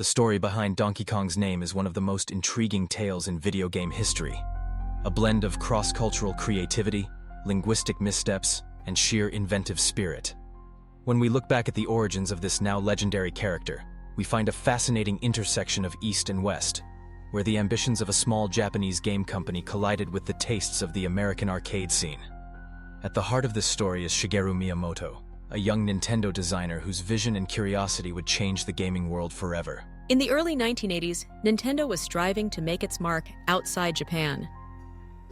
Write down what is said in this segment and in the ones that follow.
The story behind Donkey Kong's name is one of the most intriguing tales in video game history. A blend of cross-cultural creativity, linguistic missteps, and sheer inventive spirit. When we look back at the origins of this now legendary character, we find a fascinating intersection of East and West, where the ambitions of a small Japanese game company collided with the tastes of the American arcade scene. At the heart of this story is Shigeru Miyamoto, a young Nintendo designer whose vision and curiosity would change the gaming world forever. In the early 1980s, Nintendo was striving to make its mark outside Japan.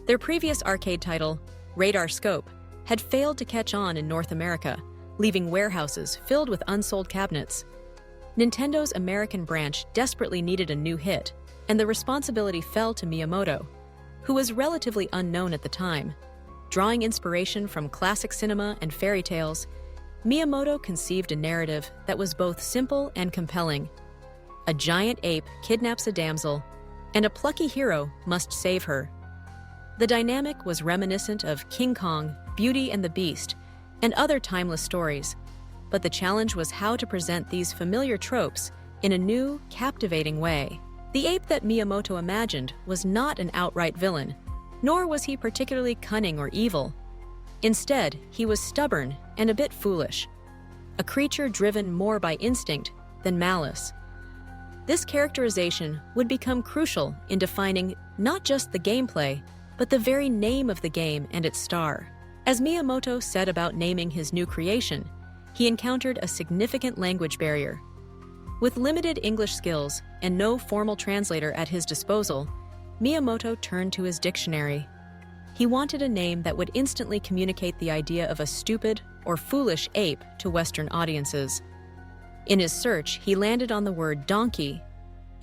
Their previous arcade title, Radar Scope, had failed to catch on in North America, leaving warehouses filled with unsold cabinets. Nintendo's American branch desperately needed a new hit, and the responsibility fell to Miyamoto, who was relatively unknown at the time. Drawing inspiration from classic cinema and fairy tales, Miyamoto conceived a narrative that was both simple and compelling. A giant ape kidnaps a damsel, and a plucky hero must save her. The dynamic was reminiscent of King Kong, Beauty and the Beast, and other timeless stories, but the challenge was how to present these familiar tropes in a new, captivating way. The ape that Miyamoto imagined was not an outright villain, nor was he particularly cunning or evil. Instead, he was stubborn and a bit foolish, a creature driven more by instinct than malice. This characterization would become crucial in defining not just the gameplay, but the very name of the game and its star. As Miyamoto set about naming his new creation, he encountered a significant language barrier. With limited English skills and no formal translator at his disposal, Miyamoto turned to his dictionary. He wanted a name that would instantly communicate the idea of a stupid or foolish ape to Western audiences. In his search, he landed on the word donkey.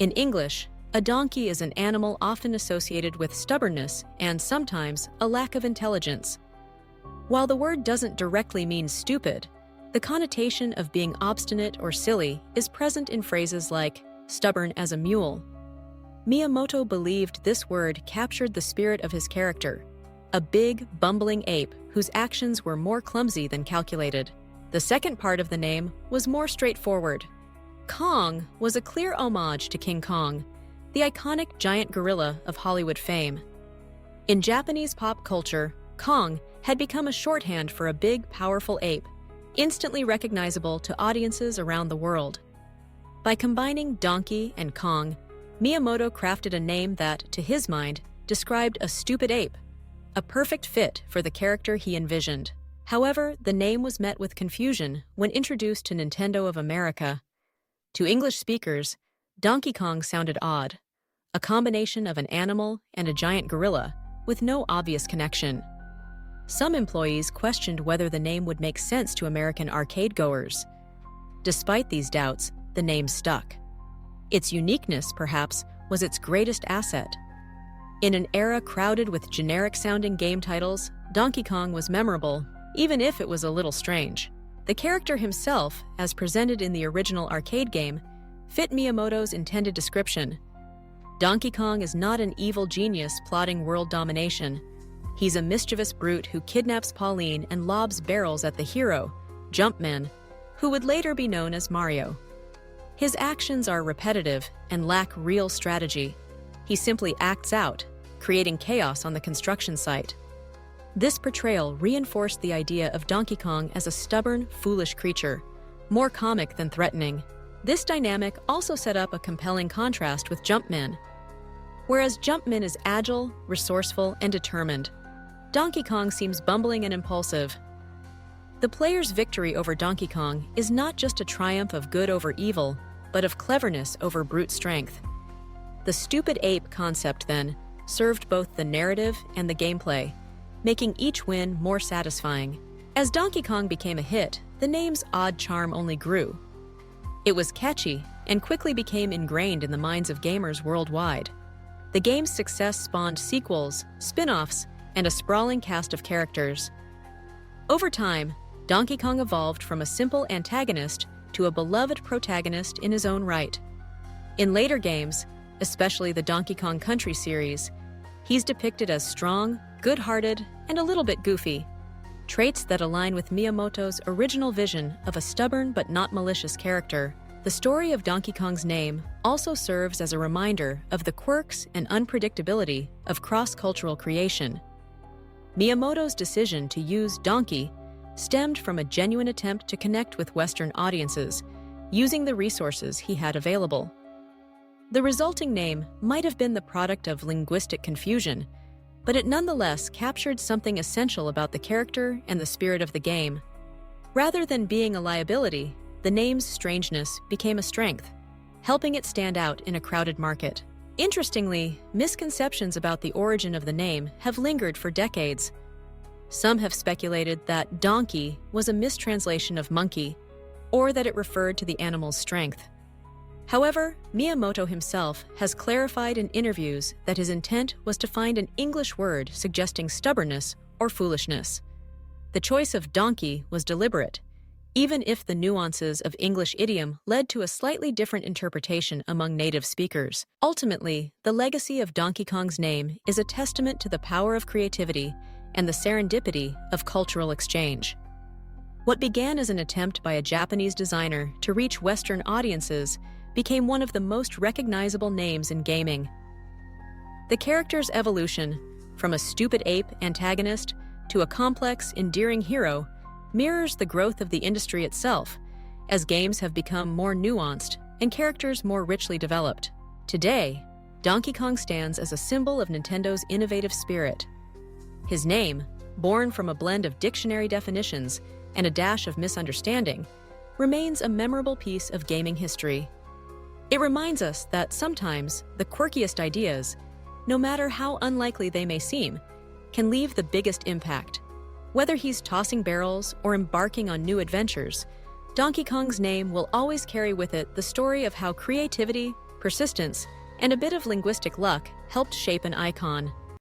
In English, a donkey is an animal often associated with stubbornness and sometimes a lack of intelligence. While the word doesn't directly mean stupid, the connotation of being obstinate or silly is present in phrases like stubborn as a mule. Miyamoto believed this word captured the spirit of his character, a big, bumbling ape whose actions were more clumsy than calculated. The second part of the name was more straightforward. Kong was a clear homage to King Kong, the iconic giant gorilla of Hollywood fame. In Japanese pop culture, Kong had become a shorthand for a big, powerful ape, instantly recognizable to audiences around the world. By combining Donkey and Kong, Miyamoto crafted a name that, to his mind, described a stupid ape, a perfect fit for the character he envisioned. However, the name was met with confusion when introduced to Nintendo of America. To English speakers, Donkey Kong sounded odd, a combination of an animal and a giant gorilla with no obvious connection. Some employees questioned whether the name would make sense to American arcade-goers. Despite these doubts, the name stuck. Its uniqueness, perhaps, was its greatest asset. In an era crowded with generic-sounding game titles, Donkey Kong was memorable, even if it was a little strange. The character himself, as presented in the original arcade game, fit Miyamoto's intended description. Donkey Kong is not an evil genius plotting world domination. He's a mischievous brute who kidnaps Pauline and lobs barrels at the hero, Jumpman, who would later be known as Mario. His actions are repetitive and lack real strategy. He simply acts out, creating chaos on the construction site. This portrayal reinforced the idea of Donkey Kong as a stubborn, foolish creature, more comic than threatening. This dynamic also set up a compelling contrast with Jumpman. Whereas Jumpman is agile, resourceful, and determined, Donkey Kong seems bumbling and impulsive. The player's victory over Donkey Kong is not just a triumph of good over evil, but of cleverness over brute strength. The stupid ape concept, then, served both the narrative and the gameplay, making each win more satisfying. As Donkey Kong became a hit, the name's odd charm only grew. It was catchy and quickly became ingrained in the minds of gamers worldwide. The game's success spawned sequels, spin-offs, and a sprawling cast of characters. Over time, Donkey Kong evolved from a simple antagonist to a beloved protagonist in his own right. In later games, especially the Donkey Kong Country series, he's depicted as strong, good-hearted, and a little bit goofy, traits that align with Miyamoto's original vision of a stubborn but not malicious character. the story of Donkey Kong's name also serves as a reminder of the quirks and unpredictability of cross-cultural creation. Miyamoto's decision to use Donkey stemmed from a genuine attempt to connect with Western audiences, using the resources he had available. The resulting name might have been the product of linguistic confusion, but it nonetheless captured something essential about the character and the spirit of the game. Rather than being a liability, the name's strangeness became a strength, helping it stand out in a crowded market. Interestingly, misconceptions about the origin of the name have lingered for decades. Some have speculated that donkey was a mistranslation of monkey, or that it referred to the animal's strength. However, Miyamoto himself has clarified in interviews that his intent was to find an English word suggesting stubbornness or foolishness. The choice of donkey was deliberate, even if the nuances of English idiom led to a slightly different interpretation among native speakers. Ultimately, the legacy of Donkey Kong's name is a testament to the power of creativity and the serendipity of cultural exchange. What began as an attempt by a Japanese designer to reach Western audiences became one of the most recognizable names in gaming. The character's evolution, from a stupid ape antagonist to a complex, endearing hero, mirrors the growth of the industry itself, as games have become more nuanced and characters more richly developed. Today, Donkey Kong stands as a symbol of Nintendo's innovative spirit. His name, born from a blend of dictionary definitions and a dash of misunderstanding, remains a memorable piece of gaming history. It reminds us that sometimes the quirkiest ideas, no matter how unlikely they may seem, can leave the biggest impact. Whether he's tossing barrels or embarking on new adventures, Donkey Kong's name will always carry with it the story of how creativity, persistence, and a bit of linguistic luck helped shape an icon.